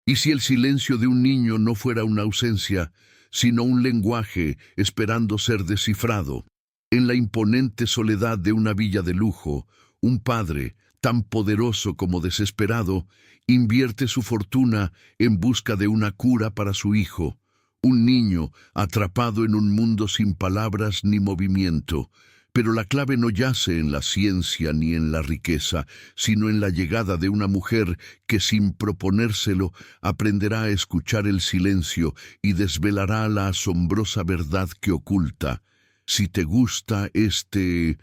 ¿Y si el silencio de un niño no fuera una ausencia, sino un lenguaje esperando ser descifrado? En la imponente soledad de una villa de lujo, un padre, tan poderoso como desesperado, invierte su fortuna en busca de una cura para su hijo, un niño atrapado en un mundo sin palabras ni movimiento. Pero la clave no yace en la ciencia ni en la riqueza, sino en la llegada de una mujer que sin proponérselo aprenderá a escuchar el silencio y desvelará la asombrosa verdad que oculta. Si te gusta este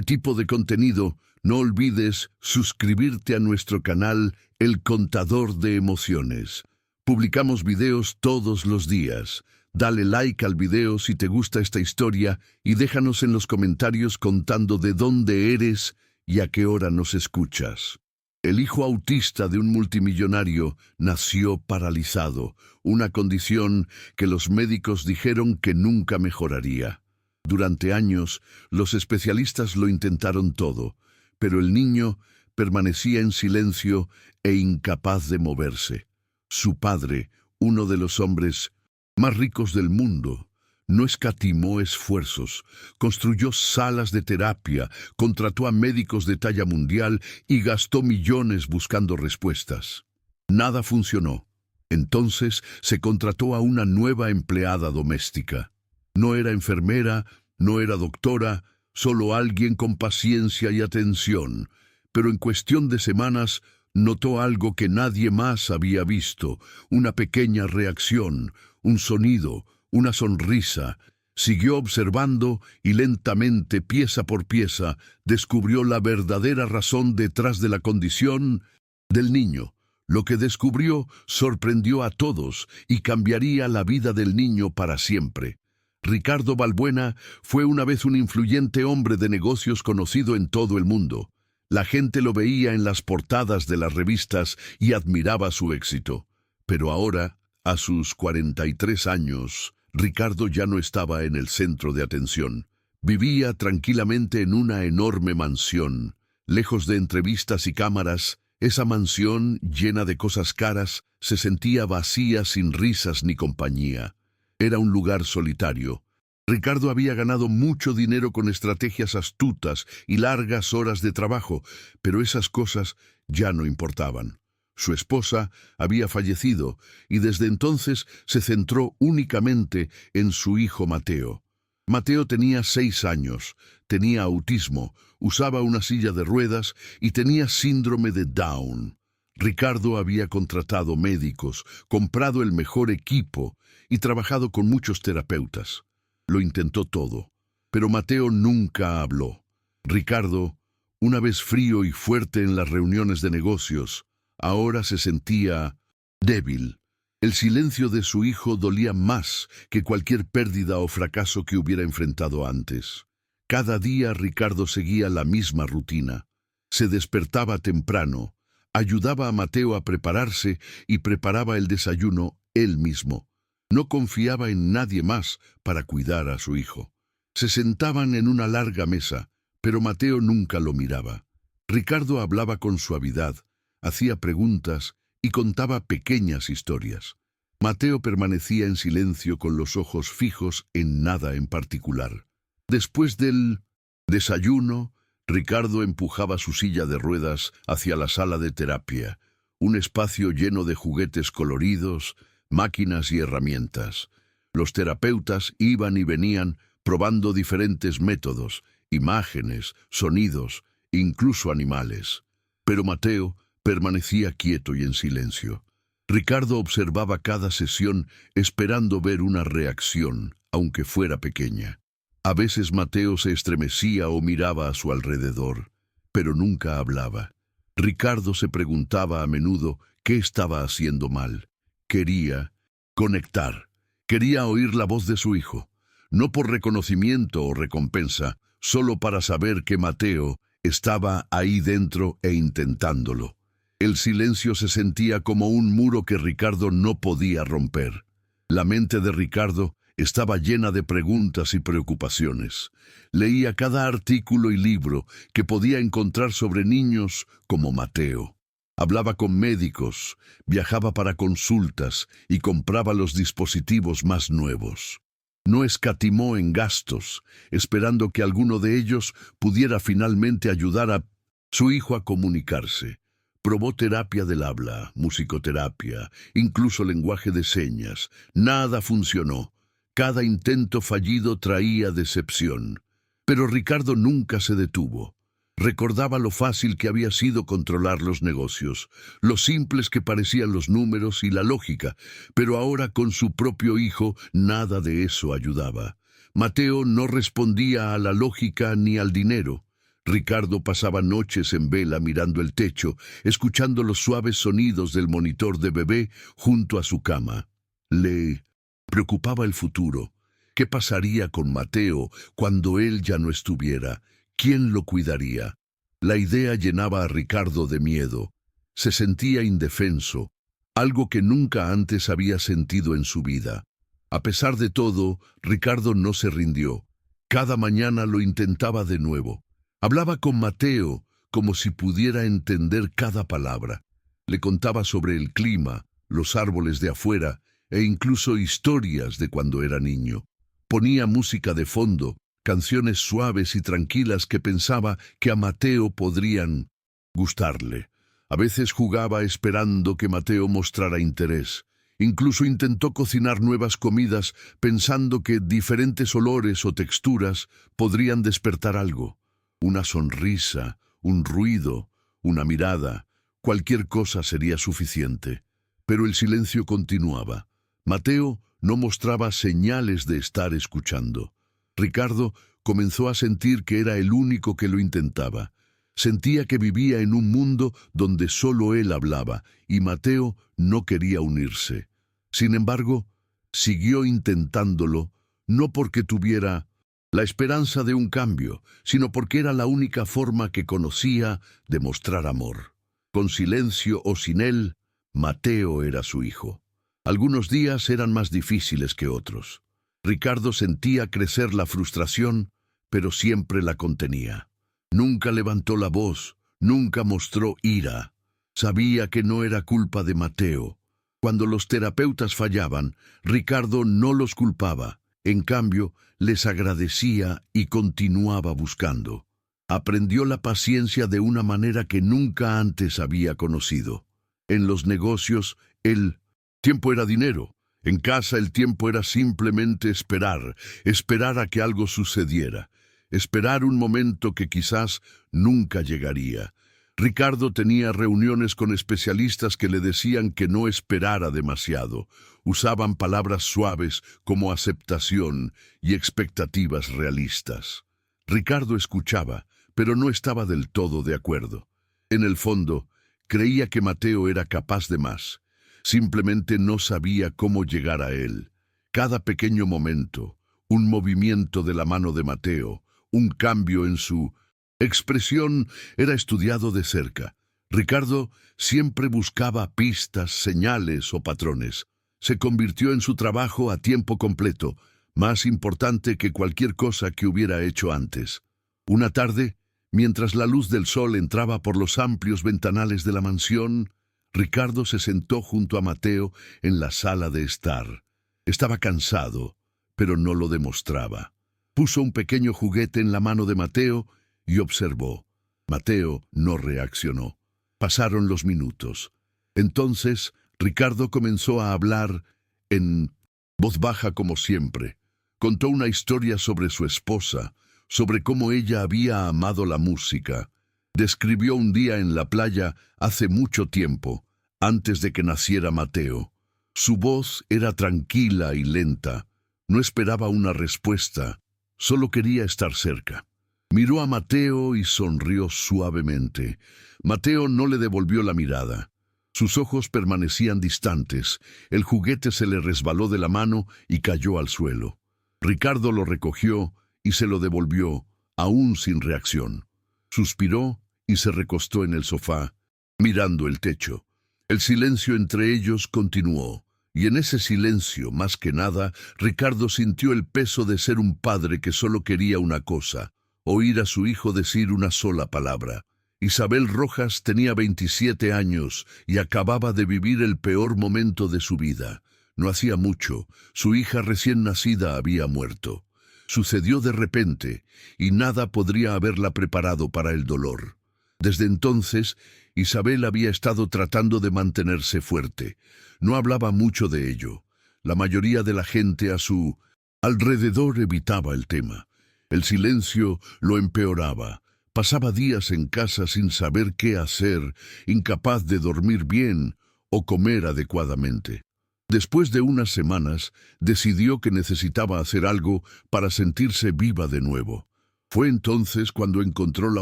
tipo de contenido, no olvides suscribirte a nuestro canal El Contador de Emociones. Publicamos videos todos los días. Dale like al video si te gusta esta historia y déjanos en los comentarios contando de dónde eres y a qué hora nos escuchas. El hijo autista de un multimillonario nació paralizado, una condición que los médicos dijeron que nunca mejoraría. Durante años, los especialistas lo intentaron todo, pero el niño permanecía en silencio e incapaz de moverse. Su padre, uno de los hombres más ricos del mundo, no escatimó esfuerzos, construyó salas de terapia, contrató a médicos de talla mundial y gastó millones buscando respuestas. Nada funcionó. Entonces se contrató a una nueva empleada doméstica. No era enfermera, no era doctora, solo alguien con paciencia y atención, pero en cuestión de semanas notó algo que nadie más había visto, una pequeña reacción, un sonido, una sonrisa. Siguió observando y lentamente, pieza por pieza, descubrió la verdadera razón detrás de la condición del niño. Lo que descubrió sorprendió a todos y cambiaría la vida del niño para siempre. Ricardo Balbuena fue una vez un influyente hombre de negocios conocido en todo el mundo. La gente lo veía en las portadas de las revistas y admiraba su éxito. Pero ahora, a sus 43 años, Ricardo ya no estaba en el centro de atención. Vivía tranquilamente en una enorme mansión. Lejos de entrevistas y cámaras, esa mansión, llena de cosas caras, se sentía vacía sin risas ni compañía. Era un lugar solitario. Ricardo había ganado mucho dinero con estrategias astutas y largas horas de trabajo, pero esas cosas ya no importaban. Su esposa había fallecido y desde entonces se centró únicamente en su hijo Mateo. Mateo tenía 6 años, tenía autismo, usaba una silla de ruedas y tenía síndrome de Down. Ricardo había contratado médicos, comprado el mejor equipo y trabajado con muchos terapeutas. Lo intentó todo, pero Mateo nunca habló. Ricardo, una vez frío y fuerte en las reuniones de negocios, ahora se sentía débil. El silencio de su hijo dolía más que cualquier pérdida o fracaso que hubiera enfrentado antes. Cada día Ricardo seguía la misma rutina. Se despertaba temprano, ayudaba a Mateo a prepararse y preparaba el desayuno él mismo. No confiaba en nadie más para cuidar a su hijo. Se sentaban en una larga mesa, pero Mateo nunca lo miraba. Ricardo hablaba con suavidad, hacía preguntas y contaba pequeñas historias. Mateo permanecía en silencio con los ojos fijos en nada en particular. Después del desayuno, Ricardo empujaba su silla de ruedas hacia la sala de terapia, un espacio lleno de juguetes coloridos, máquinas y herramientas. Los terapeutas iban y venían probando diferentes métodos, imágenes, sonidos, incluso animales. Pero Mateo permanecía quieto y en silencio. Ricardo observaba cada sesión esperando ver una reacción, aunque fuera pequeña. A veces Mateo se estremecía o miraba a su alrededor, pero nunca hablaba. Ricardo se preguntaba a menudo qué estaba haciendo mal. Quería conectar, quería oír la voz de su hijo, no por reconocimiento o recompensa, solo para saber que Mateo estaba ahí dentro e intentándolo. El silencio se sentía como un muro que Ricardo no podía romper. La mente de Ricardo estaba llena de preguntas y preocupaciones. Leía cada artículo y libro que podía encontrar sobre niños como Mateo. Hablaba con médicos, viajaba para consultas y compraba los dispositivos más nuevos. No escatimó en gastos, esperando que alguno de ellos pudiera finalmente ayudar a su hijo a comunicarse. Probó terapia del habla, musicoterapia, incluso lenguaje de señas. Nada funcionó. Cada intento fallido traía decepción. Pero Ricardo nunca se detuvo. Recordaba lo fácil que había sido controlar los negocios, lo simples que parecían los números y la lógica, pero ahora con su propio hijo nada de eso ayudaba. Mateo no respondía a la lógica ni al dinero. Ricardo pasaba noches en vela mirando el techo, escuchando los suaves sonidos del monitor de bebé junto a su cama. Le preocupaba el futuro. ¿Qué pasaría con Mateo cuando él ya no estuviera? ¿Quién lo cuidaría? La idea llenaba a Ricardo de miedo. Se sentía indefenso, algo que nunca antes había sentido en su vida. A pesar de todo, Ricardo no se rindió. Cada mañana lo intentaba de nuevo. Hablaba con Mateo como si pudiera entender cada palabra. Le contaba sobre el clima, los árboles de afuera e incluso historias de cuando era niño. Ponía música de fondo, canciones suaves y tranquilas que pensaba que a Mateo podrían gustarle. A veces jugaba esperando que Mateo mostrara interés. Incluso intentó cocinar nuevas comidas pensando que diferentes olores o texturas podrían despertar algo. Una sonrisa, un ruido, una mirada, cualquier cosa sería suficiente. Pero el silencio continuaba. Mateo no mostraba señales de estar escuchando. Ricardo comenzó a sentir que era el único que lo intentaba. Sentía que vivía en un mundo donde solo él hablaba, y Mateo no quería unirse. Sin embargo, siguió intentándolo, no porque tuviera la esperanza de un cambio, sino porque era la única forma que conocía de mostrar amor. Con silencio o sin él, Mateo era su hijo. Algunos días eran más difíciles que otros. Ricardo sentía crecer la frustración, pero siempre la contenía. Nunca levantó la voz, nunca mostró ira. Sabía que no era culpa de Mateo. Cuando los terapeutas fallaban, Ricardo no los culpaba. En cambio, les agradecía y continuaba buscando. Aprendió la paciencia de una manera que nunca antes había conocido. En los negocios, el tiempo era dinero. En casa el tiempo era simplemente esperar, esperar a que algo sucediera, esperar un momento que quizás nunca llegaría. Ricardo tenía reuniones con especialistas que le decían que no esperara demasiado. Usaban palabras suaves como aceptación y expectativas realistas. Ricardo escuchaba, pero no estaba del todo de acuerdo. En el fondo, creía que Mateo era capaz de más. Simplemente no sabía cómo llegar a él. Cada pequeño momento, un movimiento de la mano de Mateo, un cambio en su expresión era estudiado de cerca. Ricardo siempre buscaba pistas, señales o patrones. Se convirtió en su trabajo a tiempo completo, más importante que cualquier cosa que hubiera hecho antes. Una tarde, mientras la luz del sol entraba por los amplios ventanales de la mansión, Ricardo se sentó junto a Mateo en la sala de estar. Estaba cansado, pero no lo demostraba. Puso un pequeño juguete en la mano de Mateo y observó. Mateo no reaccionó. Pasaron los minutos. Entonces, Ricardo comenzó a hablar en voz baja como siempre. Contó una historia sobre su esposa, sobre cómo ella había amado la música. Describió un día en la playa hace mucho tiempo, antes de que naciera Mateo. Su voz era tranquila y lenta. No esperaba una respuesta, solo quería estar cerca. Miró a Mateo y sonrió suavemente. Mateo no le devolvió la mirada. Sus ojos permanecían distantes. El juguete se le resbaló de la mano y cayó al suelo. Ricardo lo recogió y se lo devolvió, aún sin reacción. Suspiró y se recostó en el sofá, mirando el techo. El silencio entre ellos continuó, y en ese silencio, más que nada, Ricardo sintió el peso de ser un padre que solo quería una cosa, oír a su hijo decir una sola palabra. Isabel Rojas tenía 27 años y acababa de vivir el peor momento de su vida. No hacía mucho, su hija recién nacida había muerto. Sucedió de repente, y nada podría haberla preparado para el dolor. Desde entonces, Isabel había estado tratando de mantenerse fuerte. No hablaba mucho de ello. La mayoría de la gente a su alrededor evitaba el tema. El silencio lo empeoraba. Pasaba días en casa sin saber qué hacer, incapaz de dormir bien o comer adecuadamente. Después de unas semanas, decidió que necesitaba hacer algo para sentirse viva de nuevo. Fue entonces cuando encontró la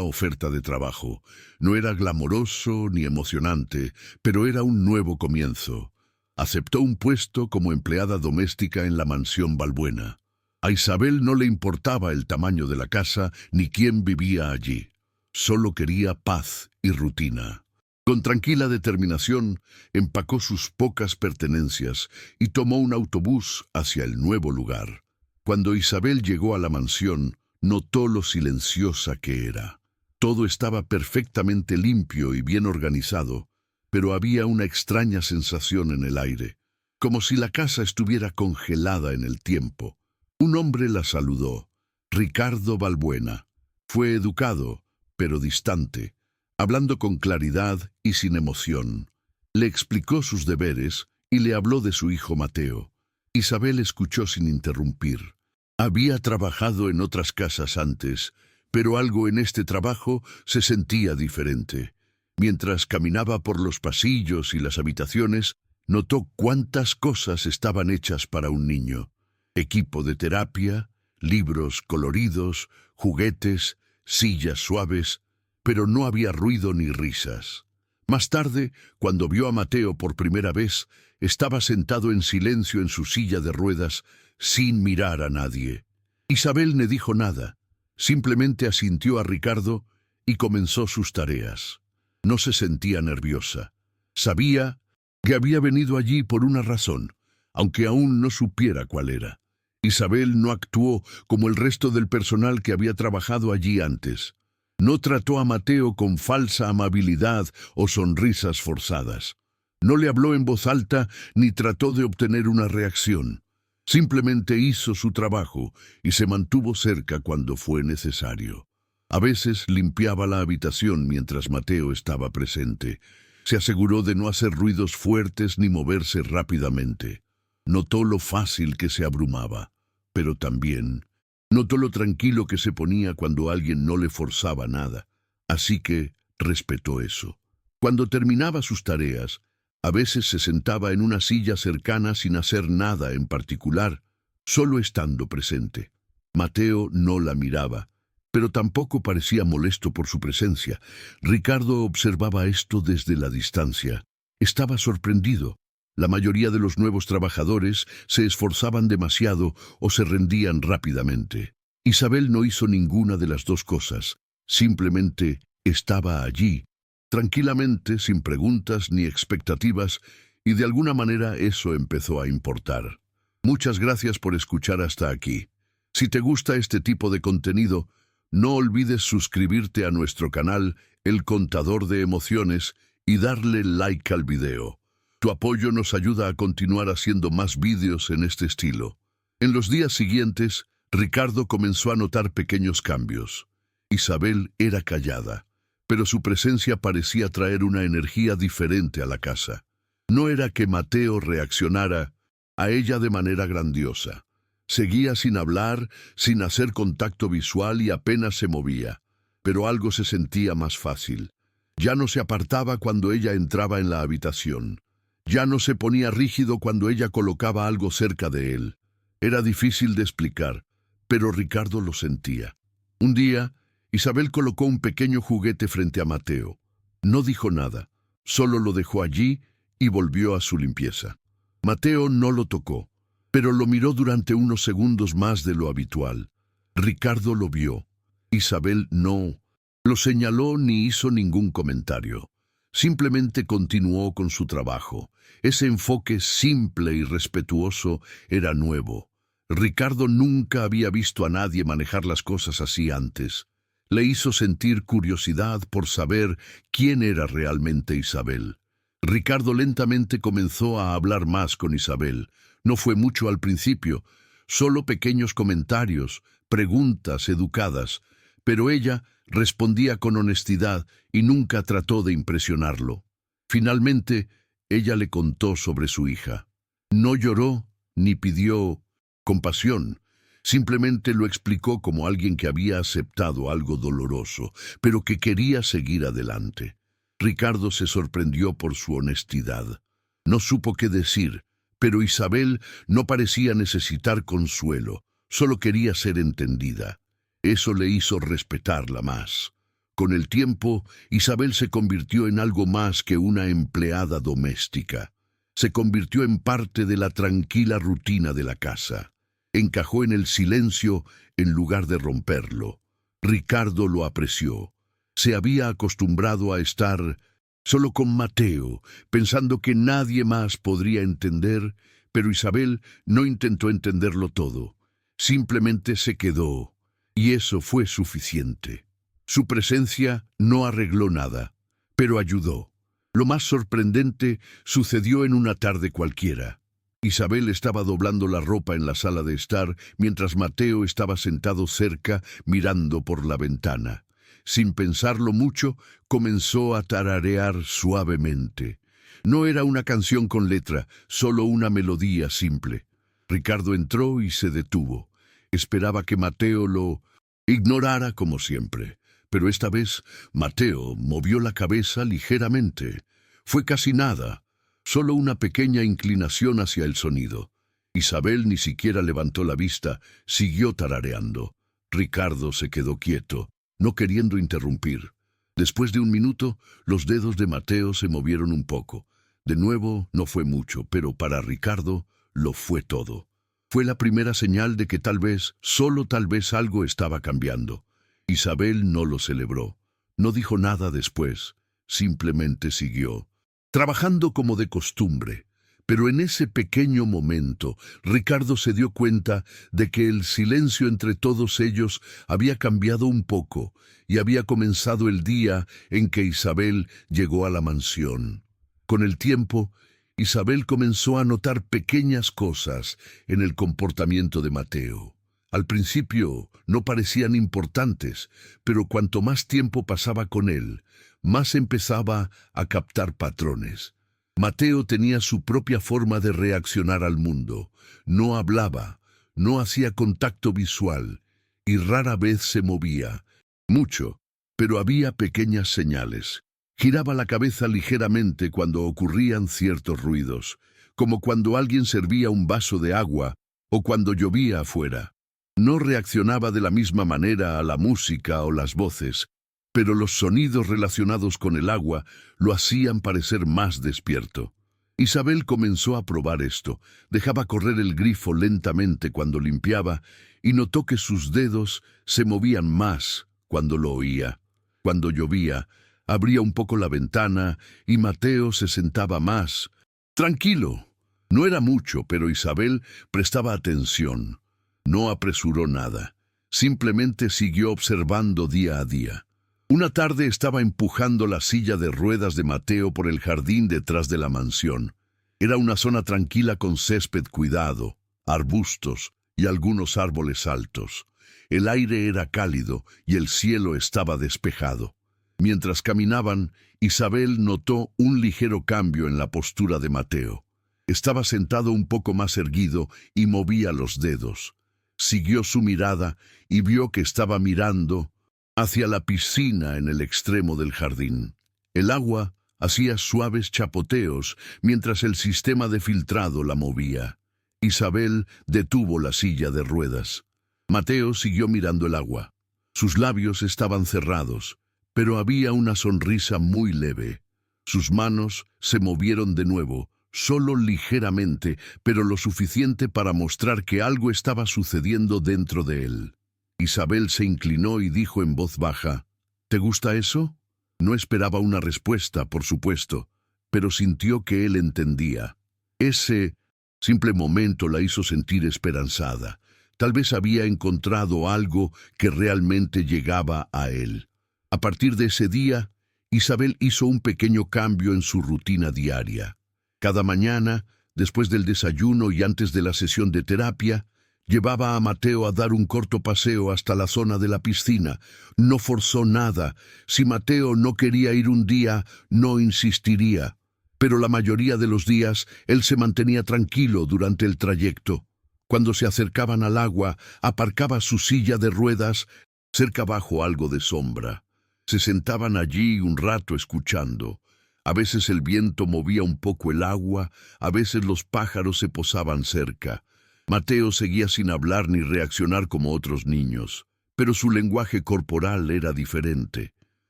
oferta de trabajo. No era glamoroso ni emocionante, pero era un nuevo comienzo. Aceptó un puesto como empleada doméstica en la mansión Balbuena. A Isabel no le importaba el tamaño de la casa ni quién vivía allí. Solo quería paz y rutina. Con tranquila determinación, empacó sus pocas pertenencias y tomó un autobús hacia el nuevo lugar. Cuando Isabel llegó a la mansión, notó lo silenciosa que era. Todo estaba perfectamente limpio y bien organizado, pero había una extraña sensación en el aire, como si la casa estuviera congelada en el tiempo. Un hombre la saludó, Ricardo Balbuena. Fue educado, pero distante, hablando con claridad y sin emoción. Le explicó sus deberes y le habló de su hijo Mateo. Isabel escuchó sin interrumpir. Había trabajado en otras casas antes, pero algo en este trabajo se sentía diferente. Mientras caminaba por los pasillos y las habitaciones, notó cuántas cosas estaban hechas para un niño. Equipo de terapia, libros coloridos, juguetes, sillas suaves, pero no había ruido ni risas. Más tarde, cuando vio a Mateo por primera vez, estaba sentado en silencio en su silla de ruedas, sin mirar a nadie. Isabel no dijo nada, simplemente asintió a Ricardo y comenzó sus tareas. No se sentía nerviosa. Sabía que había venido allí por una razón, aunque aún no supiera cuál era. Isabel no actuó como el resto del personal que había trabajado allí antes. No trató a Mateo con falsa amabilidad o sonrisas forzadas. No le habló en voz alta ni trató de obtener una reacción. Simplemente hizo su trabajo y se mantuvo cerca cuando fue necesario. A veces limpiaba la habitación mientras Mateo estaba presente. Se aseguró de no hacer ruidos fuertes ni moverse rápidamente. Notó lo fácil que se abrumaba, pero también notó lo tranquilo que se ponía cuando alguien no le forzaba nada. Así que respetó eso. Cuando terminaba sus tareas, a veces se sentaba en una silla cercana sin hacer nada en particular, solo estando presente. Mateo no la miraba, pero tampoco parecía molesto por su presencia. Ricardo observaba esto desde la distancia. Estaba sorprendido. La mayoría de los nuevos trabajadores se esforzaban demasiado o se rendían rápidamente. Isabel no hizo ninguna de las dos cosas. Simplemente estaba allí, tranquilamente, sin preguntas ni expectativas, y de alguna manera eso empezó a importar. Muchas gracias por escuchar hasta aquí. Si te gusta este tipo de contenido, no olvides suscribirte a nuestro canal, El Contador de Emociones, y darle like al video. Tu apoyo nos ayuda a continuar haciendo más vídeos en este estilo. En los días siguientes, Ricardo comenzó a notar pequeños cambios. Isabel era callada, pero su presencia parecía traer una energía diferente a la casa. No era que Mateo reaccionara a ella de manera grandiosa. Seguía sin hablar, sin hacer contacto visual y apenas se movía. Pero algo se sentía más fácil. Ya no se apartaba cuando ella entraba en la habitación. Ya no se ponía rígido cuando ella colocaba algo cerca de él. Era difícil de explicar, pero Ricardo lo sentía. Un día, Isabel colocó un pequeño juguete frente a Mateo. No dijo nada, solo lo dejó allí y volvió a su limpieza. Mateo no lo tocó, pero lo miró durante unos segundos más de lo habitual. Ricardo lo vio. Isabel no lo señaló ni hizo ningún comentario. Simplemente continuó con su trabajo. Ese enfoque simple y respetuoso era nuevo. Ricardo nunca había visto a nadie manejar las cosas así antes. Le hizo sentir curiosidad por saber quién era realmente Isabel. Ricardo lentamente comenzó a hablar más con Isabel. No fue mucho al principio, solo pequeños comentarios, preguntas educadas, pero ella respondía con honestidad y nunca trató de impresionarlo. Finalmente, ella le contó sobre su hija. No lloró ni pidió compasión. Simplemente lo explicó como alguien que había aceptado algo doloroso, pero que quería seguir adelante. Ricardo se sorprendió por su honestidad. No supo qué decir, pero Isabel no parecía necesitar consuelo, solo quería ser entendida. Eso le hizo respetarla más. Con el tiempo, Isabel se convirtió en algo más que una empleada doméstica. Se convirtió en parte de la tranquila rutina de la casa. Encajó en el silencio en lugar de romperlo. Ricardo lo apreció. Se había acostumbrado a estar solo con Mateo, pensando que nadie más podría entender, pero Isabel no intentó entenderlo todo. Simplemente se quedó, y eso fue suficiente. Su presencia no arregló nada, pero ayudó. Lo más sorprendente sucedió en una tarde cualquiera. Isabel estaba doblando la ropa en la sala de estar, mientras Mateo estaba sentado cerca mirando por la ventana. Sin pensarlo mucho, comenzó a tararear suavemente. No era una canción con letra, solo una melodía simple. Ricardo entró y se detuvo. Esperaba que Mateo lo ignorara como siempre, pero esta vez Mateo movió la cabeza ligeramente. Fue casi nada, solo una pequeña inclinación hacia el sonido. Isabel ni siquiera levantó la vista, siguió tarareando. Ricardo se quedó quieto, no queriendo interrumpir. Después de un minuto, los dedos de Mateo se movieron un poco. De nuevo, no fue mucho, pero para Ricardo lo fue todo. Fue la primera señal de que tal vez, solo tal vez algo estaba cambiando. Isabel no lo celebró. No dijo nada después. Simplemente siguió, trabajando como de costumbre. Pero en ese pequeño momento, Ricardo se dio cuenta de que el silencio entre todos ellos había cambiado un poco y había comenzado el día en que Isabel llegó a la mansión. Con el tiempo, Isabel comenzó a notar pequeñas cosas en el comportamiento de Mateo. Al principio no parecían importantes, pero cuanto más tiempo pasaba con él, más empezaba a captar patrones. Mateo tenía su propia forma de reaccionar al mundo. No hablaba, no hacía contacto visual y rara vez se movía. Mucho, pero había pequeñas señales. Giraba la cabeza ligeramente cuando ocurrían ciertos ruidos, como cuando alguien servía un vaso de agua o cuando llovía afuera. No reaccionaba de la misma manera a la música o las voces, pero los sonidos relacionados con el agua lo hacían parecer más despierto. Isabel comenzó a probar esto. Dejaba correr el grifo lentamente cuando limpiaba y notó que sus dedos se movían más cuando lo oía. Cuando llovía, abría un poco la ventana y Mateo se sentaba más tranquilo. No era mucho, pero Isabel prestaba atención. No apresuró nada. Simplemente siguió observando día a día. Una tarde estaba empujando la silla de ruedas de Mateo por el jardín detrás de la mansión. Era una zona tranquila con césped cuidado, arbustos y algunos árboles altos. El aire era cálido y el cielo estaba despejado. Mientras caminaban, Isabel notó un ligero cambio en la postura de Mateo. Estaba sentado un poco más erguido y movía los dedos. Siguió su mirada y vio que estaba mirando hacia la piscina en el extremo del jardín. El agua hacía suaves chapoteos mientras el sistema de filtrado la movía. Isabel detuvo la silla de ruedas. Mateo siguió mirando el agua. Sus labios estaban cerrados, pero había una sonrisa muy leve. Sus manos se movieron de nuevo, solo ligeramente, pero lo suficiente para mostrar que algo estaba sucediendo dentro de él. Isabel se inclinó y dijo en voz baja, ¿te gusta eso? No esperaba una respuesta, por supuesto, pero sintió que él entendía. Ese simple momento la hizo sentir esperanzada. Tal vez había encontrado algo que realmente llegaba a él. A partir de ese día, Isabel hizo un pequeño cambio en su rutina diaria. Cada mañana, después del desayuno y antes de la sesión de terapia, llevaba a Mateo a dar un corto paseo hasta la zona de la piscina. No forzó nada. Si Mateo no quería ir un día, no insistiría. Pero la mayoría de los días, él se mantenía tranquilo durante el trayecto. Cuando se acercaban al agua, aparcaba su silla de ruedas cerca bajo algo de sombra. Se sentaban allí un rato escuchando. A veces el viento movía un poco el agua, a veces los pájaros se posaban cerca. Mateo seguía sin hablar ni reaccionar como otros niños, pero su lenguaje corporal era diferente.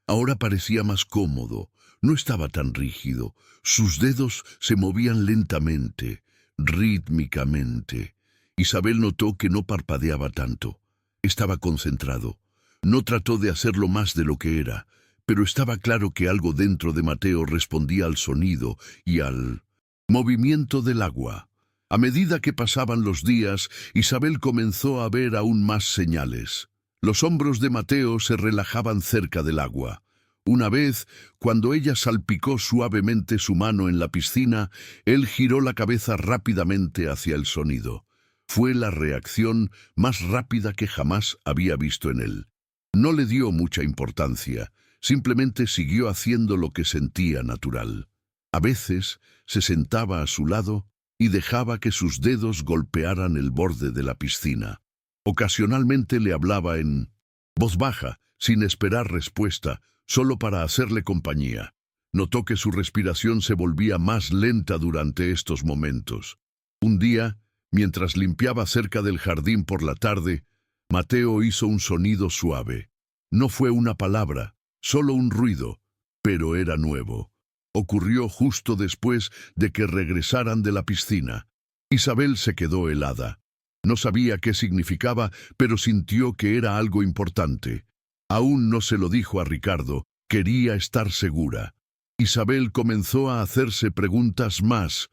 Ahora parecía más cómodo, no estaba tan rígido. Sus dedos se movían lentamente, rítmicamente. Isabel notó que no parpadeaba tanto. Estaba concentrado. No trató de hacerlo más de lo que era, pero estaba claro que algo dentro de Mateo respondía al sonido y al movimiento del agua. A medida que pasaban los días, Isabel comenzó a ver aún más señales. Los hombros de Mateo se relajaban cerca del agua. Una vez, cuando ella salpicó suavemente su mano en la piscina, él giró la cabeza rápidamente hacia el sonido. Fue la reacción más rápida que jamás había visto en él. No le dio mucha importancia, simplemente siguió haciendo lo que sentía natural. A veces se sentaba a su lado y dejaba que sus dedos golpearan el borde de la piscina. Ocasionalmente le hablaba en voz baja, sin esperar respuesta, solo para hacerle compañía. Notó que su respiración se volvía más lenta durante estos momentos. Un día, mientras limpiaba cerca del jardín por la tarde, Mateo hizo un sonido suave. No fue una palabra, solo un ruido, pero era nuevo. Ocurrió justo después de que regresaran de la piscina. Isabel se quedó helada. No sabía qué significaba, pero sintió que era algo importante. Aún no se lo dijo a Ricardo, quería estar segura. Isabel comenzó a hacerse preguntas más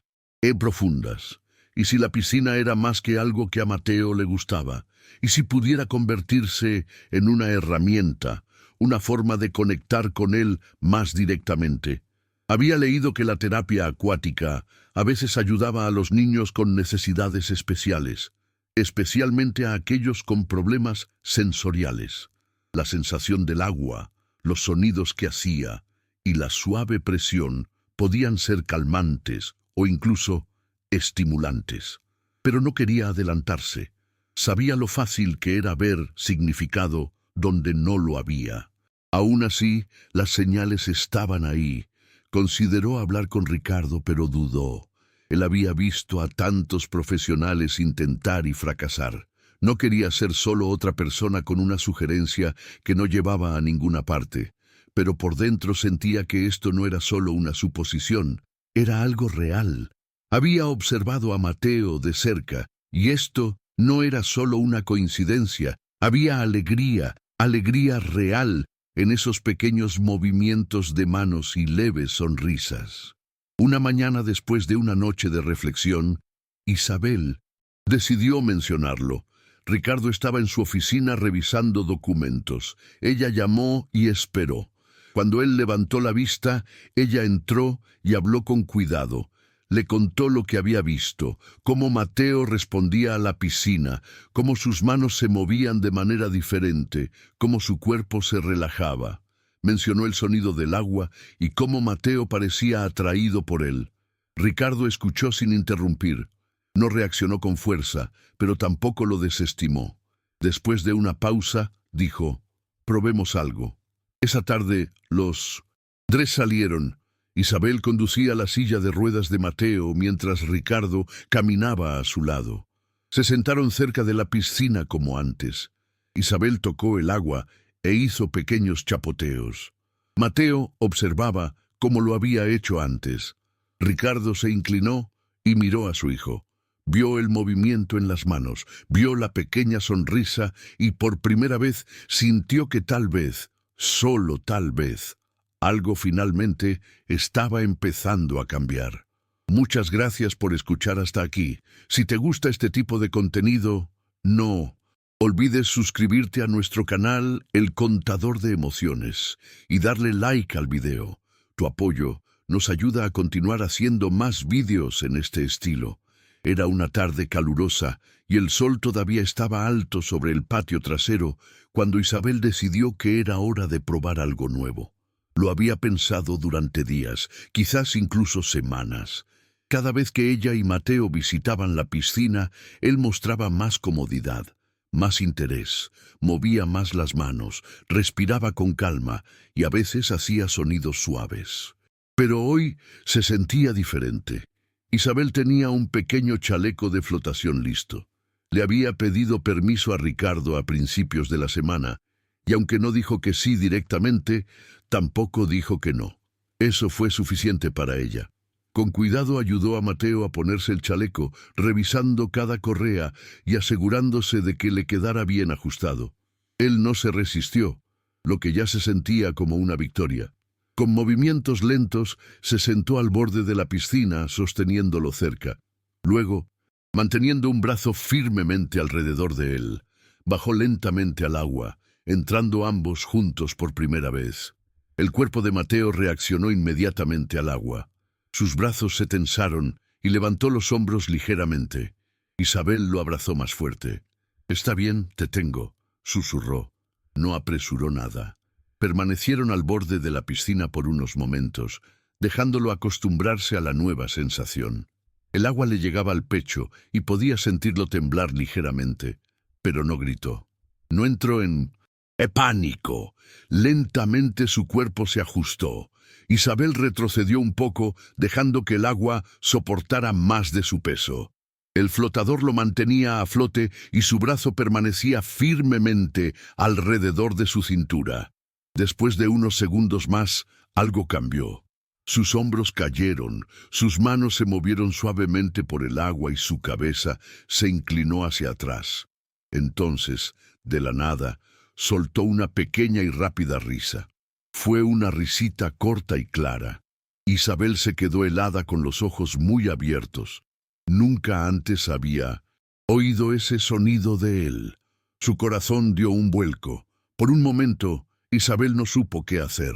profundas. ¿Y si la piscina era más que algo que a Mateo le gustaba? ¿Y si pudiera convertirse en una herramienta, una forma de conectar con él más directamente? Había leído que la terapia acuática a veces ayudaba a los niños con necesidades especiales, especialmente a aquellos con problemas sensoriales. La sensación del agua, los sonidos que hacía y la suave presión podían ser calmantes o incluso estimulantes. Pero no quería adelantarse. Sabía lo fácil que era ver significado donde no lo había. Aún así, las señales estaban ahí. Consideró hablar con Ricardo, pero dudó. Él había visto a tantos profesionales intentar y fracasar. No quería ser solo otra persona con una sugerencia que no llevaba a ninguna parte. Pero por dentro sentía que esto no era solo una suposición, era algo real. Había observado a Mateo de cerca, y esto no era solo una coincidencia. Había alegría, alegría real, en esos pequeños movimientos de manos y leves sonrisas. Una mañana después de una noche de reflexión, Isabel decidió mencionarlo. Ricardo estaba en su oficina revisando documentos. Ella llamó y esperó. Cuando él levantó la vista, ella entró y habló con cuidado. Le contó lo que había visto, cómo Mateo respondía a la piscina, cómo sus manos se movían de manera diferente, cómo su cuerpo se relajaba. Mencionó el sonido del agua y cómo Mateo parecía atraído por él. Ricardo escuchó sin interrumpir. No reaccionó con fuerza, pero tampoco lo desestimó. Después de una pausa, dijo, «Probemos algo». Esa tarde, los tres salieron. Isabel conducía la silla de ruedas de Mateo mientras Ricardo caminaba a su lado. Se sentaron cerca de la piscina como antes. Isabel tocó el agua e hizo pequeños chapoteos. Mateo observaba como lo había hecho antes. Ricardo se inclinó y miró a su hijo. Vio el movimiento en las manos, vio la pequeña sonrisa y por primera vez sintió que tal vez, solo tal vez, algo finalmente estaba empezando a cambiar. Muchas gracias por escuchar hasta aquí. Si te gusta este tipo de contenido, No olvides suscribirte a nuestro canal El Contador de Emociones y darle like al video. Tu apoyo nos ayuda a continuar haciendo más vídeos en este estilo. Era una tarde calurosa y el sol todavía estaba alto sobre el patio trasero cuando Isabel decidió que era hora de probar algo nuevo. Lo había pensado durante días, quizás incluso semanas. Cada vez que ella y Mateo visitaban la piscina, él mostraba más comodidad, más interés, movía más las manos, respiraba con calma y a veces hacía sonidos suaves. Pero hoy se sentía diferente. Isabel tenía un pequeño chaleco de flotación listo. Le había pedido permiso a Ricardo a principios de la semana, y aunque no dijo que sí directamente, tampoco dijo que no. Eso fue suficiente para ella. Con cuidado ayudó a Mateo a ponerse el chaleco, revisando cada correa y asegurándose de que le quedara bien ajustado. Él no se resistió, lo que ya se sentía como una victoria. Con movimientos lentos, se sentó al borde de la piscina, sosteniéndolo cerca. Luego, manteniendo un brazo firmemente alrededor de él, bajó lentamente al agua, entrando ambos juntos por primera vez. El cuerpo de Mateo reaccionó inmediatamente al agua. Sus brazos se tensaron y levantó los hombros ligeramente. Isabel lo abrazó más fuerte. «Está bien, te tengo», susurró. No apresuró nada. Permanecieron al borde de la piscina por unos momentos, dejándolo acostumbrarse a la nueva sensación. El agua le llegaba al pecho y podía sentirlo temblar ligeramente, pero no gritó. No entró en pánico. Lentamente su cuerpo se ajustó. Isabel retrocedió un poco, dejando que el agua soportara más de su peso. El flotador lo mantenía a flote y su brazo permanecía firmemente alrededor de su cintura. Después de unos segundos más, algo cambió. Sus hombros cayeron, sus manos se movieron suavemente por el agua y su cabeza se inclinó hacia atrás. Entonces, de la nada, soltó una pequeña y rápida risa. Fue una risita corta y clara. Isabel se quedó helada con los ojos muy abiertos. Nunca antes había oído ese sonido de él. Su corazón dio un vuelco. Por un momento, Isabel no supo qué hacer.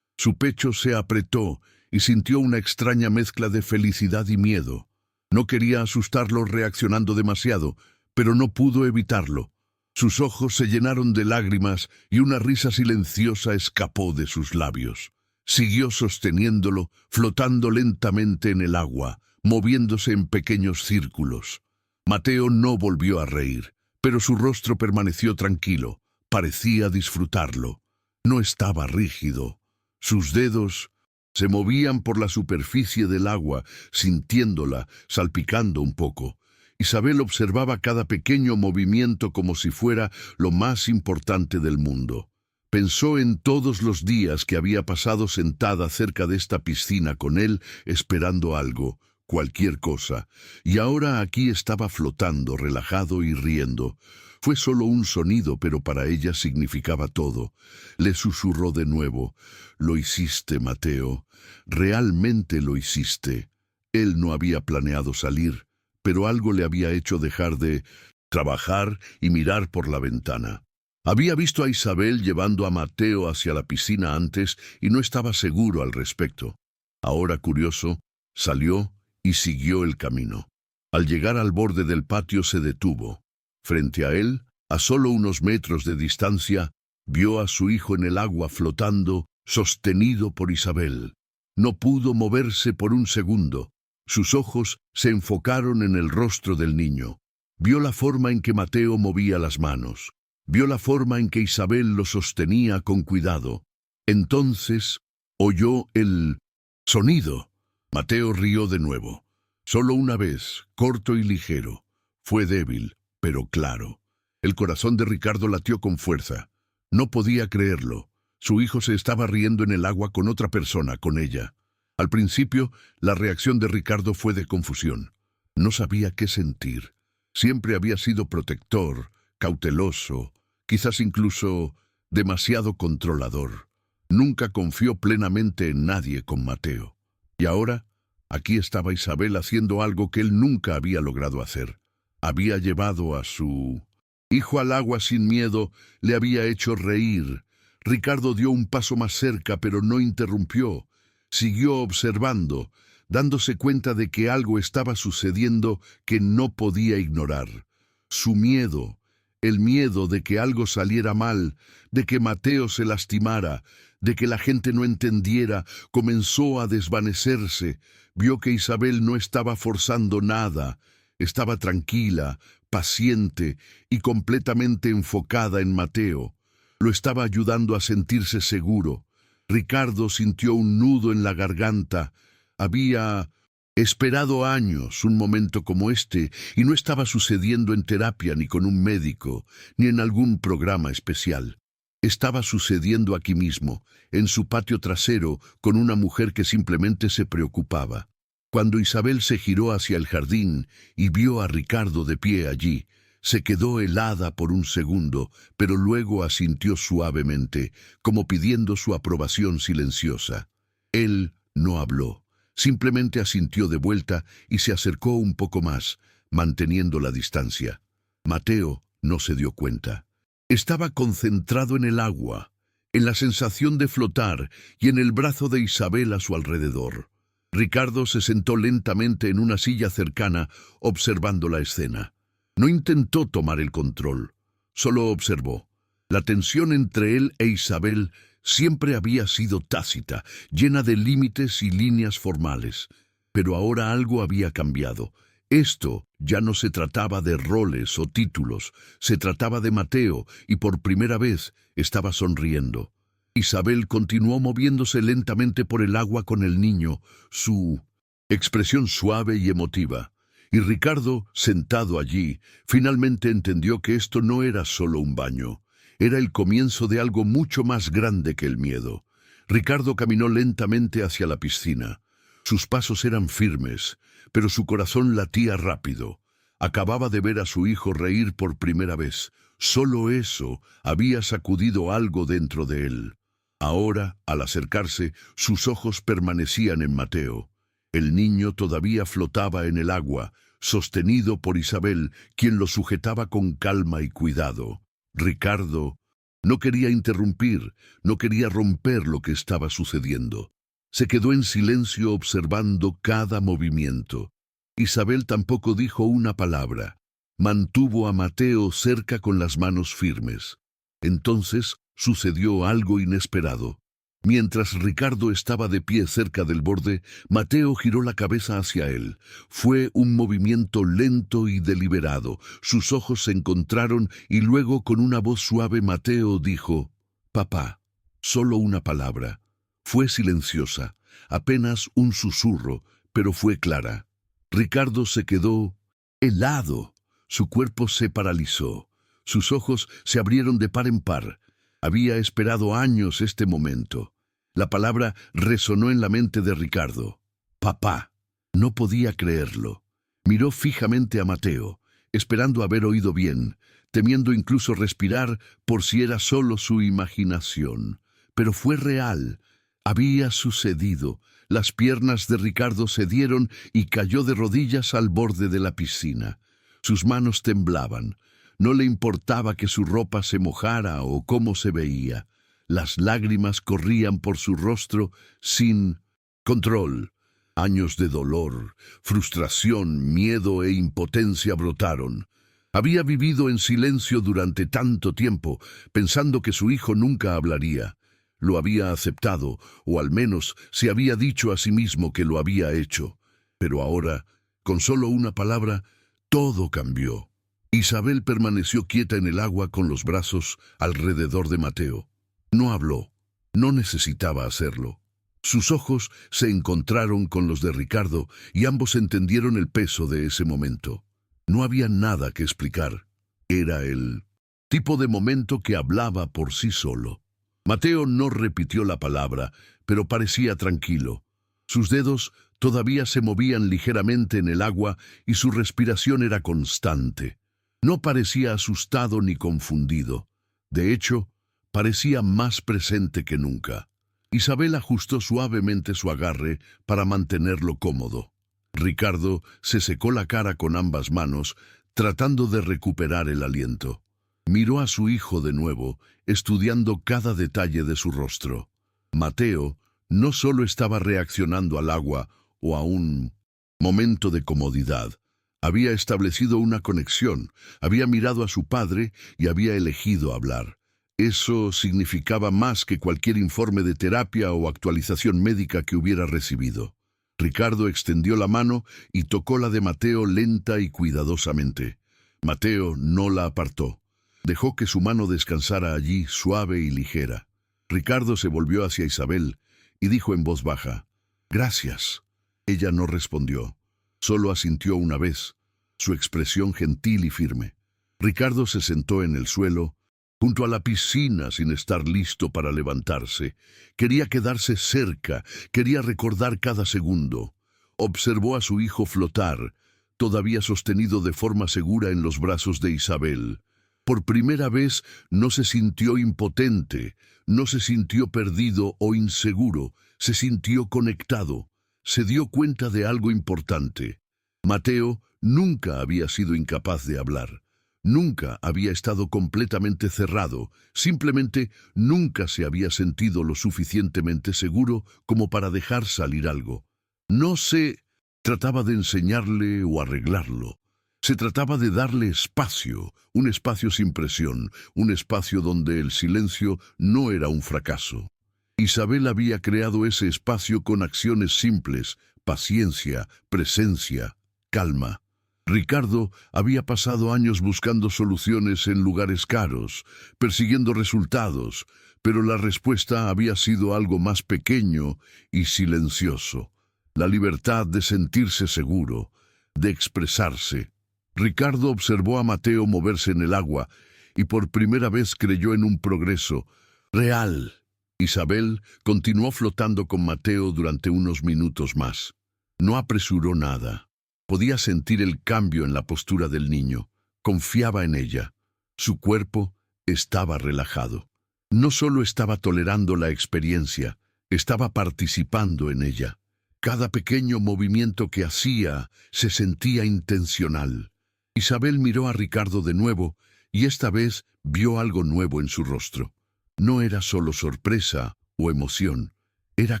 Su pecho se apretó y sintió una extraña mezcla de felicidad y miedo. No quería asustarlo reaccionando demasiado, pero no pudo evitarlo. Sus ojos se llenaron de lágrimas y una risa silenciosa escapó de sus labios. Siguió sosteniéndolo, flotando lentamente en el agua, moviéndose en pequeños círculos. Mateo no volvió a reír, pero su rostro permaneció tranquilo. Parecía disfrutarlo. No estaba rígido. Sus dedos se movían por la superficie del agua, sintiéndola, salpicando un poco. Isabel observaba cada pequeño movimiento como si fuera lo más importante del mundo. Pensó en todos los días que había pasado sentada cerca de esta piscina con él, esperando algo, cualquier cosa, y ahora aquí estaba flotando, relajado y riendo. Fue solo un sonido, pero para ella significaba todo. Le susurró de nuevo: «Lo hiciste, Mateo. Realmente lo hiciste». Él no había planeado salir, pero algo le había hecho dejar de trabajar y mirar por la ventana. Había visto a Isabel llevando a Mateo hacia la piscina antes y no estaba seguro al respecto. Ahora, curioso, salió y siguió el camino. Al llegar al borde del patio se detuvo. Frente a él, a solo unos metros de distancia, vio a su hijo en el agua flotando, sostenido por Isabel. No pudo moverse por un segundo. Sus ojos se enfocaron en el rostro del niño. Vio la forma en que Mateo movía las manos. Vio la forma en que Isabel lo sostenía con cuidado. Entonces oyó el sonido. Mateo rió de nuevo. Solo una vez, corto y ligero. Fue débil, pero claro. El corazón de Ricardo latió con fuerza. No podía creerlo. Su hijo se estaba riendo en el agua con otra persona, con ella. Al principio, la reacción de Ricardo fue de confusión. No sabía qué sentir. Siempre había sido protector, cauteloso, quizás incluso demasiado controlador. Nunca confió plenamente en nadie con Mateo. Y ahora, aquí estaba Isabel haciendo algo que él nunca había logrado hacer. Había llevado a su Hijo al agua sin miedo le había hecho reír. Ricardo dio un paso más cerca, pero no interrumpió. Siguió observando, dándose cuenta de que algo estaba sucediendo que no podía ignorar. Su miedo, el miedo de que algo saliera mal, de que Mateo se lastimara, de que la gente no entendiera, comenzó a desvanecerse. Vio que Isabel no estaba forzando nada, estaba tranquila, paciente y completamente enfocada en Mateo. Lo estaba ayudando a sentirse seguro. Ricardo sintió un nudo en la garganta. Había esperado años un momento como este y no estaba sucediendo en terapia ni con un médico, ni en algún programa especial. Estaba sucediendo aquí mismo, en su patio trasero, con una mujer que simplemente se preocupaba. Cuando Isabel se giró hacia el jardín y vio a Ricardo de pie allí, se quedó helada por un segundo, pero luego asintió suavemente, como pidiendo su aprobación silenciosa. Él no habló, simplemente asintió de vuelta y se acercó un poco más, manteniendo la distancia. Mateo no se dio cuenta. Estaba concentrado en el agua, en la sensación de flotar y en el brazo de Isabel a su alrededor. Ricardo se sentó lentamente en una silla cercana, observando la escena. No intentó tomar el control, solo observó. La tensión entre él e Isabel siempre había sido tácita, llena de límites y líneas formales. Pero ahora algo había cambiado. Esto ya no se trataba de roles o títulos, se trataba de Mateo, y por primera vez estaba sonriendo. Isabel continuó moviéndose lentamente por el agua con el niño, su expresión suave y emotiva. Y Ricardo, sentado allí, finalmente entendió que esto no era solo un baño. Era el comienzo de algo mucho más grande que el miedo. Ricardo caminó lentamente hacia la piscina. Sus pasos eran firmes, pero su corazón latía rápido. Acababa de ver a su hijo reír por primera vez. Solo eso había sacudido algo dentro de él. Ahora, al acercarse, sus ojos permanecían en Mateo. El niño todavía flotaba en el agua, sostenido por Isabel, quien lo sujetaba con calma y cuidado. Ricardo no quería interrumpir, no quería romper lo que estaba sucediendo. Se quedó en silencio observando cada movimiento. Isabel tampoco dijo una palabra. Mantuvo a Mateo cerca con las manos firmes. Entonces sucedió algo inesperado. Mientras Ricardo estaba de pie cerca del borde, Mateo giró la cabeza hacia él. Fue un movimiento lento y deliberado. Sus ojos se encontraron y luego con una voz suave Mateo dijo, «Papá». Solo una palabra. Fue silenciosa, apenas un susurro, pero fue clara. Ricardo se quedó helado. Su cuerpo se paralizó. Sus ojos se abrieron de par en par. Había esperado años este momento. La palabra resonó en la mente de Ricardo. Papá. No podía creerlo. Miró fijamente a Mateo, esperando haber oído bien, temiendo incluso respirar por si era solo su imaginación. Pero fue real. Había sucedido. Las piernas de Ricardo cedieron y cayó de rodillas al borde de la piscina. Sus manos temblaban. No le importaba que su ropa se mojara o cómo se veía. Las lágrimas corrían por su rostro sin control. Años de dolor, frustración, miedo e impotencia brotaron. Había vivido en silencio durante tanto tiempo, pensando que su hijo nunca hablaría. Lo había aceptado, o al menos se había dicho a sí mismo que lo había hecho. Pero ahora, con solo una palabra, todo cambió. Isabel permaneció quieta en el agua con los brazos alrededor de Mateo. No habló. No necesitaba hacerlo. Sus ojos se encontraron con los de Ricardo y ambos entendieron el peso de ese momento. No había nada que explicar. Era el tipo de momento que hablaba por sí solo. Mateo no repitió la palabra, pero parecía tranquilo. Sus dedos todavía se movían ligeramente en el agua y su respiración era constante. No parecía asustado ni confundido. De hecho, parecía más presente que nunca. Isabel ajustó suavemente su agarre para mantenerlo cómodo. Ricardo se secó la cara con ambas manos, tratando de recuperar el aliento. Miró a su hijo de nuevo, estudiando cada detalle de su rostro. Mateo no solo estaba reaccionando al agua o a un momento de comodidad, había establecido una conexión, había mirado a su padre y había elegido hablar. Eso significaba más que cualquier informe de terapia o actualización médica que hubiera recibido. Ricardo extendió la mano y tocó la de Mateo lenta y cuidadosamente. Mateo no la apartó. Dejó que su mano descansara allí, suave y ligera. Ricardo se volvió hacia Isabel y dijo en voz baja, «Gracias». Ella no respondió, solo asintió una vez, su expresión gentil y firme. Ricardo se sentó en el suelo, junto a la piscina sin estar listo para levantarse. Quería quedarse cerca, quería recordar cada segundo. Observó a su hijo flotar, todavía sostenido de forma segura en los brazos de Isabel. Por primera vez no se sintió impotente, no se sintió perdido o inseguro, se sintió conectado. Se dio cuenta de algo importante. Mateo nunca había sido incapaz de hablar. Nunca había estado completamente cerrado, simplemente nunca se había sentido lo suficientemente seguro como para dejar salir algo. No se trataba de enseñarle o arreglarlo. Se trataba de darle espacio, un espacio sin presión, un espacio donde el silencio no era un fracaso. Isabel había creado ese espacio con acciones simples, paciencia, presencia, calma. Ricardo había pasado años buscando soluciones en lugares caros, persiguiendo resultados, pero la respuesta había sido algo más pequeño y silencioso. La libertad de sentirse seguro, de expresarse. Ricardo observó a Mateo moverse en el agua y por primera vez creyó en un progreso real. Isabel continuó flotando con Mateo durante unos minutos más. No apresuró nada. Podía sentir el cambio en la postura del niño. Confiaba en ella. Su cuerpo estaba relajado. No solo estaba tolerando la experiencia, estaba participando en ella. Cada pequeño movimiento que hacía se sentía intencional. Isabel miró a Ricardo de nuevo y esta vez vio algo nuevo en su rostro. No era solo sorpresa o emoción, era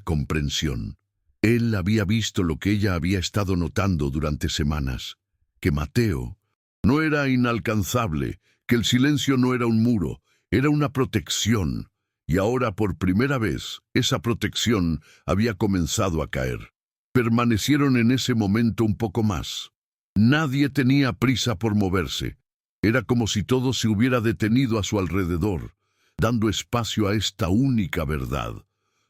comprensión. Él había visto lo que ella había estado notando durante semanas, que Mateo no era inalcanzable, que el silencio no era un muro, era una protección, y ahora por primera vez esa protección había comenzado a caer. Permanecieron en ese momento un poco más. Nadie tenía prisa por moverse. Era como si todo se hubiera detenido a su alrededor, dando espacio a esta única verdad.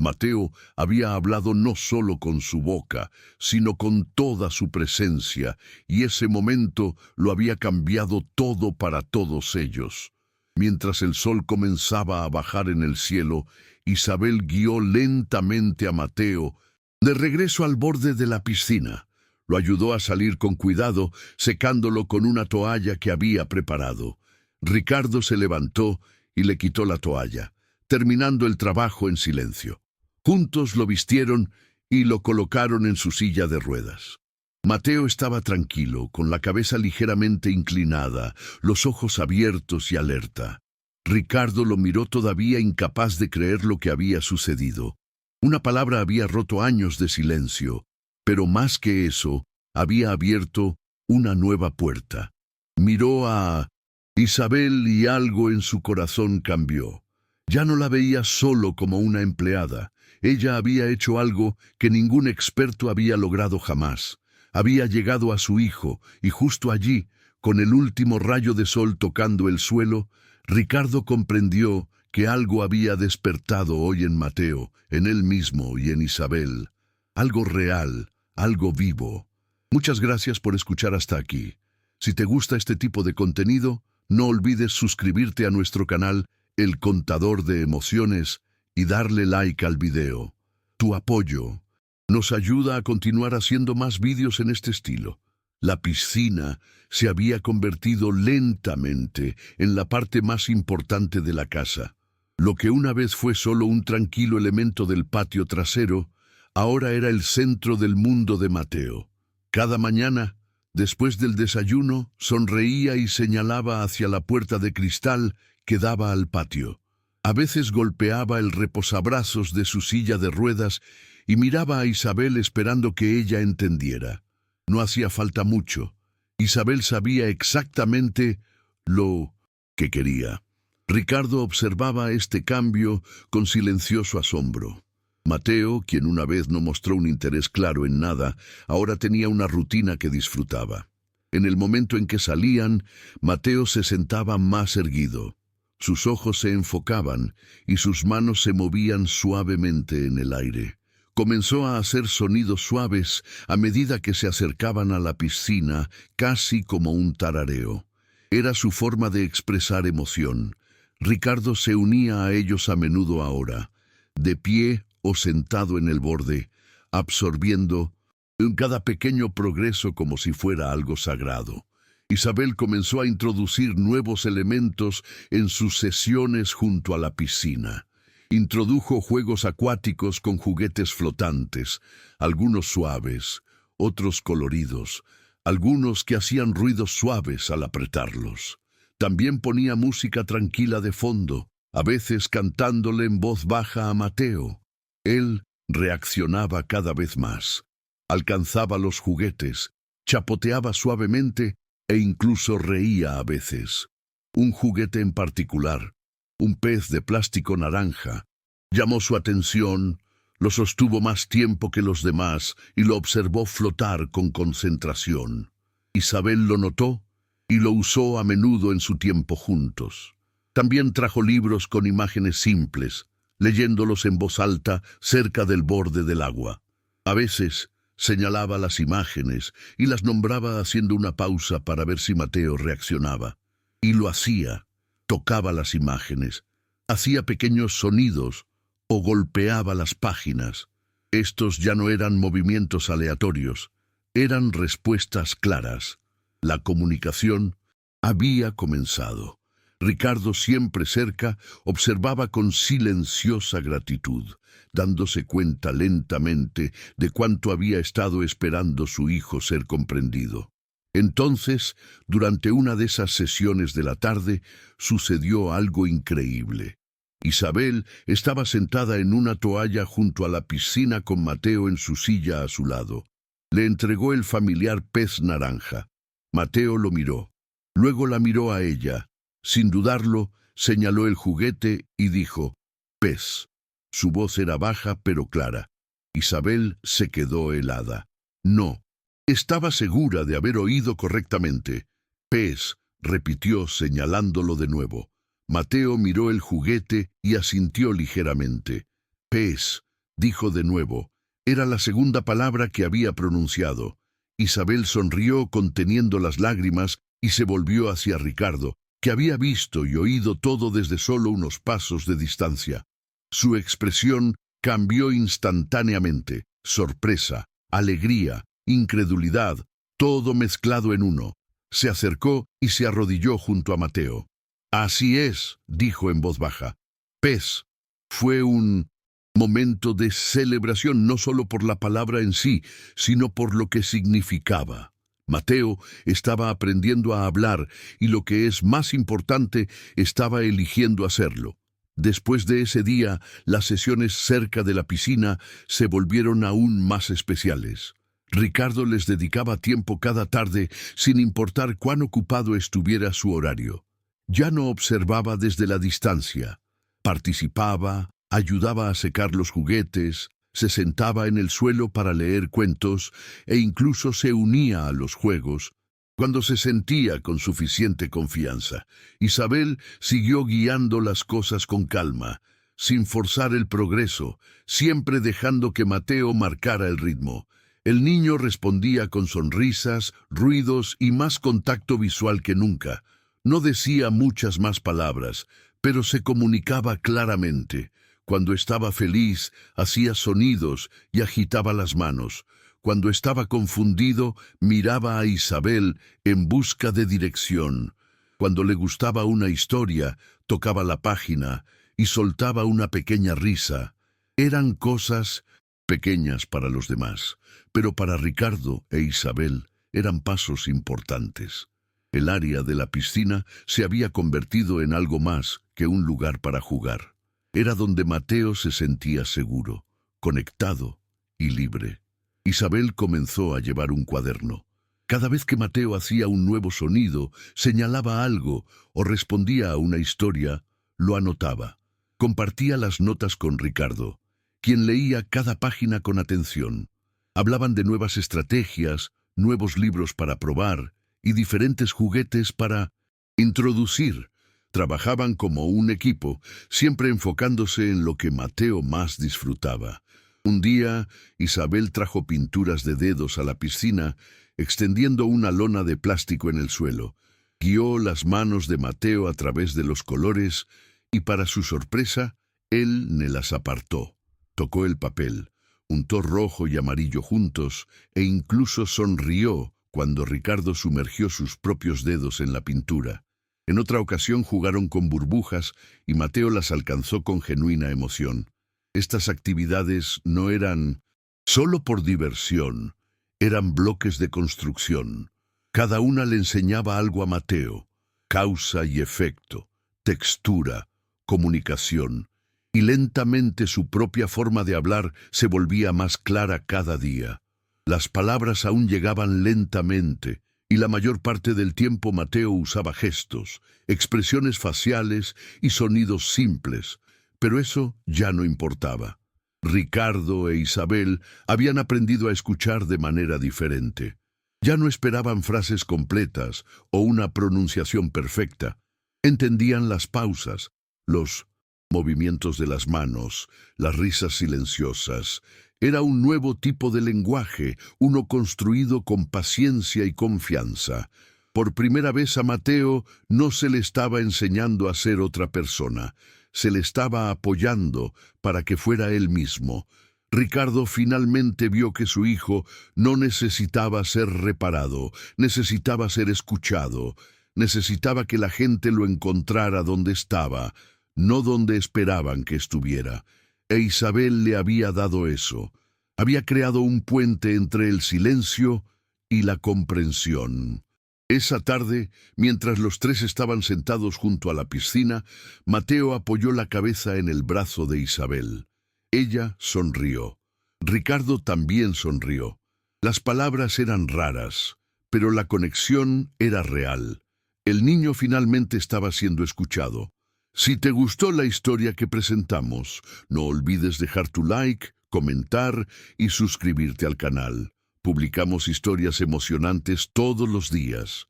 Mateo había hablado no solo con su boca, sino con toda su presencia, y ese momento lo había cambiado todo para todos ellos. Mientras el sol comenzaba a bajar en el cielo, Isabel guió lentamente a Mateo de regreso al borde de la piscina. Lo ayudó a salir con cuidado, secándolo con una toalla que había preparado. Ricardo se levantó y le quitó la toalla, terminando el trabajo en silencio. Juntos lo vistieron y lo colocaron en su silla de ruedas. Mateo estaba tranquilo, con la cabeza ligeramente inclinada, los ojos abiertos y alerta. Ricardo lo miró todavía incapaz de creer lo que había sucedido. Una palabra había roto años de silencio, pero más que eso, había abierto una nueva puerta. Miró a Isabel y algo en su corazón cambió. Ya no la veía solo como una empleada. Ella había hecho algo que ningún experto había logrado jamás. Había llegado a su hijo, y justo allí, con el último rayo de sol tocando el suelo, Ricardo comprendió que algo había despertado hoy en Mateo, en él mismo y en Isabel. Algo real, algo vivo. Muchas gracias por escuchar hasta aquí. Si te gusta este tipo de contenido, no olvides suscribirte a nuestro canal El Contador de Emociones y darle like al video. Tu apoyo nos ayuda a continuar haciendo más vídeos en este estilo. La piscina se había convertido lentamente en la parte más importante de la casa. Lo que una vez fue solo un tranquilo elemento del patio trasero, ahora era el centro del mundo de Mateo. Cada mañana, Después del desayuno, sonreía y señalaba hacia la puerta de cristal que daba al patio. A veces golpeaba el reposabrazos de su silla de ruedas y miraba a Isabel esperando que ella entendiera. No hacía falta mucho. Isabel sabía exactamente lo que quería. Ricardo observaba este cambio con silencioso asombro. Mateo, quien una vez no mostró un interés claro en nada, ahora tenía una rutina que disfrutaba. En el momento en que salían, Mateo se sentaba más erguido. Sus ojos se enfocaban y sus manos se movían suavemente en el aire. Comenzó a hacer sonidos suaves a medida que se acercaban a la piscina, casi como un tarareo. Era su forma de expresar emoción. Ricardo se unía a ellos a menudo ahora, de pie o sentado en el borde, absorbiendo en cada pequeño progreso como si fuera algo sagrado. Isabel comenzó a introducir nuevos elementos en sus sesiones junto a la piscina. Introdujo juegos acuáticos con juguetes flotantes, algunos suaves, otros coloridos, algunos que hacían ruidos suaves al apretarlos. También ponía música tranquila de fondo, a veces cantándole en voz baja a Mateo. Él reaccionaba cada vez más. Alcanzaba los juguetes, chapoteaba suavemente e incluso reía a veces. Un juguete en particular, un pez de plástico naranja, llamó su atención, lo sostuvo más tiempo que los demás y lo observó flotar con concentración. Isabel lo notó y lo usó a menudo en su tiempo juntos. También trajo libros con imágenes simples, leyéndolos en voz alta cerca del borde del agua. A veces señalaba las imágenes y las nombraba haciendo una pausa para ver si Mateo reaccionaba. Y lo hacía. Tocaba las imágenes, hacía pequeños sonidos o golpeaba las páginas. Estos ya no eran movimientos aleatorios, eran respuestas claras. La comunicación había comenzado. Ricardo, siempre cerca, observaba con silenciosa gratitud, dándose cuenta lentamente de cuánto había estado esperando su hijo ser comprendido. Entonces, durante una de esas sesiones de la tarde, sucedió algo increíble. Isabel estaba sentada en una toalla junto a la piscina con Mateo en su silla a su lado. Le entregó el familiar pez naranja. Mateo lo miró. Luego la miró a ella. Sin dudarlo, señaló el juguete y dijo, «Pez». Su voz era baja pero clara. Isabel se quedó helada. No. Estaba segura de haber oído correctamente. «Pez», repitió señalándolo de nuevo. Mateo miró el juguete y asintió ligeramente. «Pez», dijo de nuevo. Era la segunda palabra que había pronunciado. Isabel sonrió conteniendo las lágrimas y se volvió hacia Ricardo, que había visto y oído todo desde solo unos pasos de distancia. Su expresión cambió instantáneamente. Sorpresa, alegría, incredulidad, todo mezclado en uno. Se acercó y se arrodilló junto a Mateo. «Así es», dijo en voz baja. «Pez». Fue un momento de celebración no solo por la palabra en sí, sino por lo que significaba. Mateo estaba aprendiendo a hablar y, lo que es más importante, estaba eligiendo hacerlo. Después de ese día, las sesiones cerca de la piscina se volvieron aún más especiales. Ricardo les dedicaba tiempo cada tarde, sin importar cuán ocupado estuviera su horario. Ya no observaba desde la distancia. Participaba, ayudaba a secar los juguetes, se sentaba en el suelo para leer cuentos e incluso se unía a los juegos cuando se sentía con suficiente confianza. Isabel siguió guiando las cosas con calma, sin forzar el progreso, siempre dejando que Mateo marcara el ritmo. El niño respondía con sonrisas, ruidos y más contacto visual que nunca. No decía muchas más palabras, pero se comunicaba claramente. Cuando estaba feliz, hacía sonidos y agitaba las manos. Cuando estaba confundido, miraba a Isabel en busca de dirección. Cuando le gustaba una historia, tocaba la página y soltaba una pequeña risa. Eran cosas pequeñas para los demás, pero para Ricardo e Isabel eran pasos importantes. El área de la piscina se había convertido en algo más que un lugar para jugar. Era donde Mateo se sentía seguro, conectado y libre. Isabel comenzó a llevar un cuaderno. Cada vez que Mateo hacía un nuevo sonido, señalaba algo o respondía a una historia, lo anotaba. Compartía las notas con Ricardo, quien leía cada página con atención. Hablaban de nuevas estrategias, nuevos libros para probar y diferentes juguetes para introducir. Trabajaban como un equipo, siempre enfocándose en lo que Mateo más disfrutaba. Un día, Isabel trajo pinturas de dedos a la piscina, extendiendo una lona de plástico en el suelo. Guió las manos de Mateo a través de los colores y, para su sorpresa, él ne las apartó. Tocó el papel, untó rojo y amarillo juntos e incluso sonrió cuando Ricardo sumergió sus propios dedos en la pintura. En otra ocasión jugaron con burbujas y Mateo las alcanzó con genuina emoción. Estas actividades no eran solo por diversión, eran bloques de construcción. Cada una le enseñaba algo a Mateo: causa y efecto, textura, comunicación. Y lentamente su propia forma de hablar se volvía más clara cada día. Las palabras aún llegaban lentamente, y la mayor parte del tiempo Mateo usaba gestos, expresiones faciales y sonidos simples, pero eso ya no importaba. Ricardo e Isabel habían aprendido a escuchar de manera diferente. Ya no esperaban frases completas o una pronunciación perfecta. Entendían las pausas, los movimientos de las manos, las risas silenciosas. Era un nuevo tipo de lenguaje, uno construido con paciencia y confianza. Por primera vez a Mateo no se le estaba enseñando a ser otra persona, se le estaba apoyando para que fuera él mismo. Ricardo finalmente vio que su hijo no necesitaba ser reparado, necesitaba ser escuchado, necesitaba que la gente lo encontrara donde estaba, no donde esperaban que estuviera. E Isabel le había dado eso. Había creado un puente entre el silencio y la comprensión. Esa tarde, mientras los tres estaban sentados junto a la piscina, Mateo apoyó la cabeza en el brazo de Isabel. Ella sonrió. Ricardo también sonrió. Las palabras eran raras, pero la conexión era real. El niño finalmente estaba siendo escuchado. Si te gustó la historia que presentamos, no olvides dejar tu like, comentar y suscribirte al canal. Publicamos historias emocionantes todos los días.